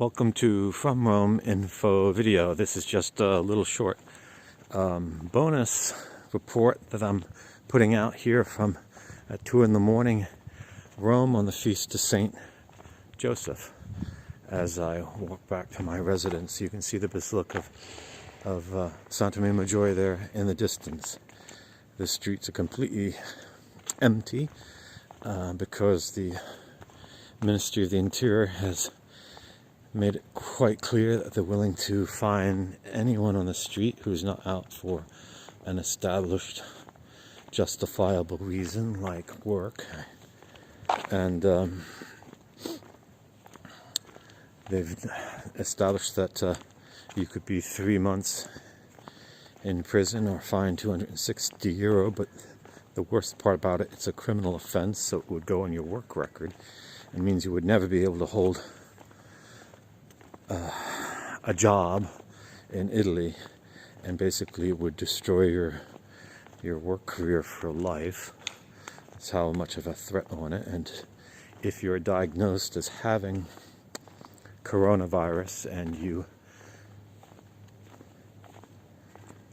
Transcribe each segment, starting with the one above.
Welcome to From Rome Info video. This is just a little short bonus report that I'm putting out here from at 2 in the morning, Rome, on the feast of Saint Joseph. As I walk back to my residence, you can see the Basilica of Santa Maria Maggiore there in the distance. The streets are completely empty because the Ministry of the Interior has made it quite clear that they're willing to fine anyone on the street who's not out for an established, justifiable reason like work. And they've established that you could be 3 months in prison or fined €260. But the worst part about it, it's a criminal offense, so it would go on your work record. It means you would never be able to hold a job in Italy, and basically it would destroy your work career for life. That's how much of a threat on it. And if you're diagnosed as having coronavirus and you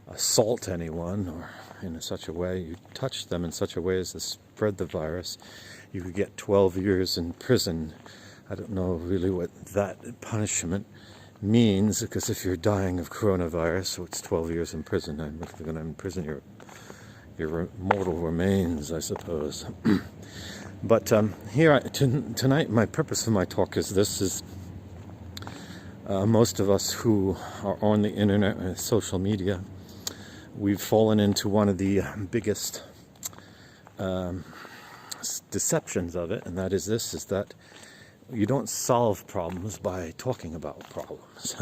assault anyone or in such a way, you touch them in such a way as to spread the virus, you could get 12 years in prison. I don't know really what that punishment means, because if you're dying of coronavirus, so it's 12 years in prison. I'm going to imprison your mortal remains, I suppose. But here tonight, my purpose of my talk is this: is most of us who are on the internet and social media, we've fallen into one of the biggest deceptions of it, and that is this: is that you don't solve problems by talking about problems.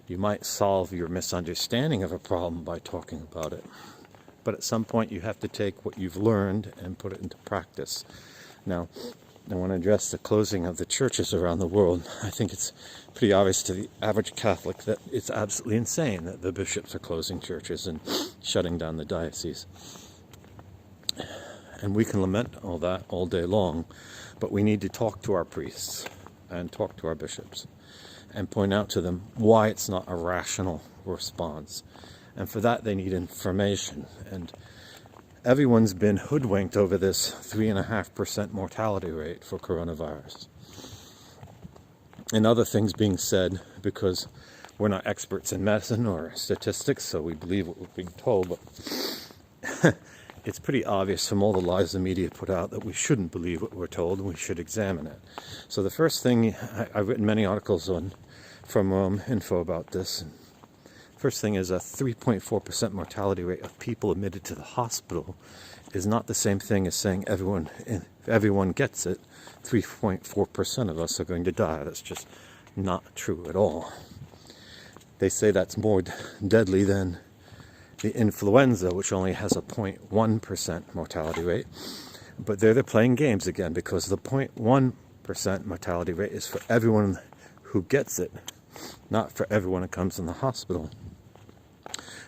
You might solve your misunderstanding of a problem by talking about it, but at some point you have to take what you've learned and put it into practice. Now, I want to address the closing of the churches around the world. I think it's pretty obvious to the average Catholic that it's absolutely insane that the bishops are closing churches and shutting down the diocese. And we can lament all that all day long, but we need to talk to our priests and talk to our bishops and point out to them why it's not a rational response. And for that, they need information. And everyone's been hoodwinked over this 3.5% mortality rate for coronavirus. And other things being said, because we're not experts in medicine or statistics, so we believe what we're being told, but it's pretty obvious from all the lies the media put out that we shouldn't believe what we're told, and we should examine it. So the first thing, I've written many articles on From Rome Info about this. First thing is a 3.4% mortality rate of people admitted to the hospital is not the same thing as saying if everyone gets it, 3.4% of us are going to die. That's just not true at all. They say that's more deadly than the influenza, which only has a 0.1% mortality rate. But they're playing games again, because the 0.1% mortality rate is for everyone who gets it, not for everyone who comes in the hospital.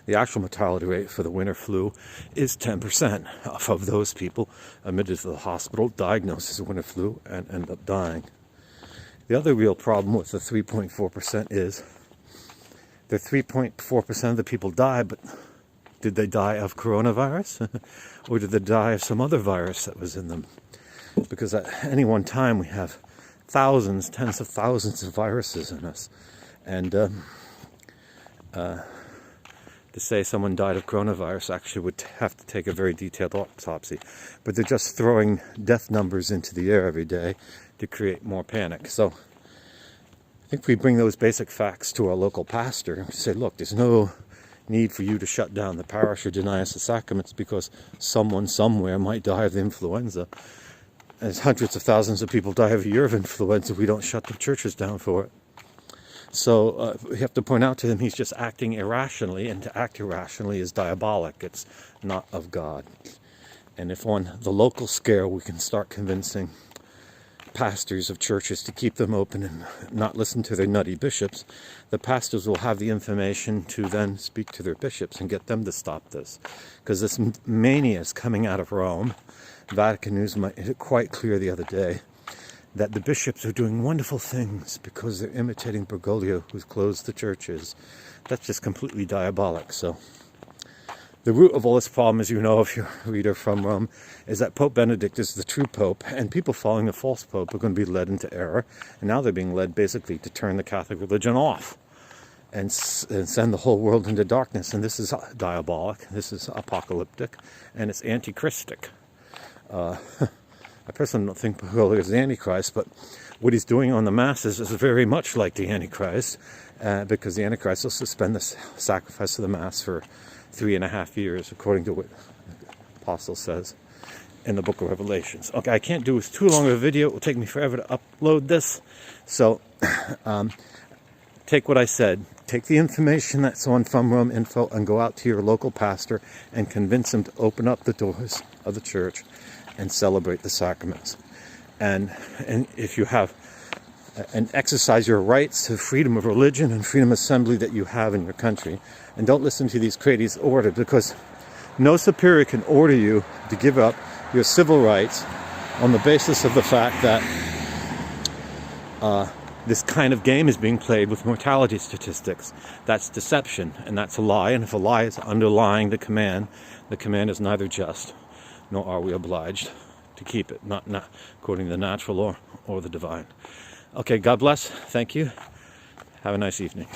The actual mortality rate for the winter flu is 10% of those people admitted to the hospital, diagnosed as winter flu, and end up dying. The other real problem with the 3.4% is the 3.4% of the people die, but did they die of coronavirus? Or did they die of some other virus that was in them? Because at any one time we have thousands, tens of thousands of viruses in us. And to say someone died of coronavirus actually would have to take a very detailed autopsy. But they're just throwing death numbers into the air every day to create more panic. So I think we bring those basic facts to our local pastor and say, look, there's no need for you to shut down the parish or deny us the sacraments because someone somewhere might die of the influenza. As hundreds of thousands of people die every year of influenza, we don't shut the churches down for it. So we have to point out to him he's just acting irrationally, and to act irrationally is diabolic. It's not of God. And if on the local scale we can start convincing pastors of churches to keep them open and not listen to their nutty bishops, the pastors will have the information to then speak to their bishops and get them to stop this. Because this mania is coming out of Rome. Vatican News made it quite clear the other day that the bishops are doing wonderful things because they're imitating Bergoglio, who's closed the churches. That's just completely diabolic. So the root of all this problem, as you know if you're a reader from Rome, is that Pope Benedict is the true pope, and people following the false pope are going to be led into error. And now they're being led basically to turn the Catholic religion off and send the whole world into darkness. And this is diabolic, this is apocalyptic, and it's antichristic. I personally don't think Bergoglio is the Antichrist, but what he's doing on the masses is very much like the Antichrist, because the Antichrist will suspend the sacrifice of the Mass for 3.5 years, according to what the Apostle says in the book of Revelations. Okay, I can't do too long of a video. It will take me forever to upload this. So take what I said. Take the information that's on From Rome Info and go out to your local pastor and convince him to open up the doors of the church and celebrate the sacraments. And if you have and exercise your rights to freedom of religion and freedom of assembly that you have in your country. And don't listen to these crazies' orders, because no superior can order you to give up your civil rights on the basis of the fact that this kind of game is being played with mortality statistics. That's deception, and that's a lie. And if a lie is underlying the command is neither just nor are we obliged to keep it, not according to the natural or the divine. Okay, God bless. Thank you. Have a nice evening.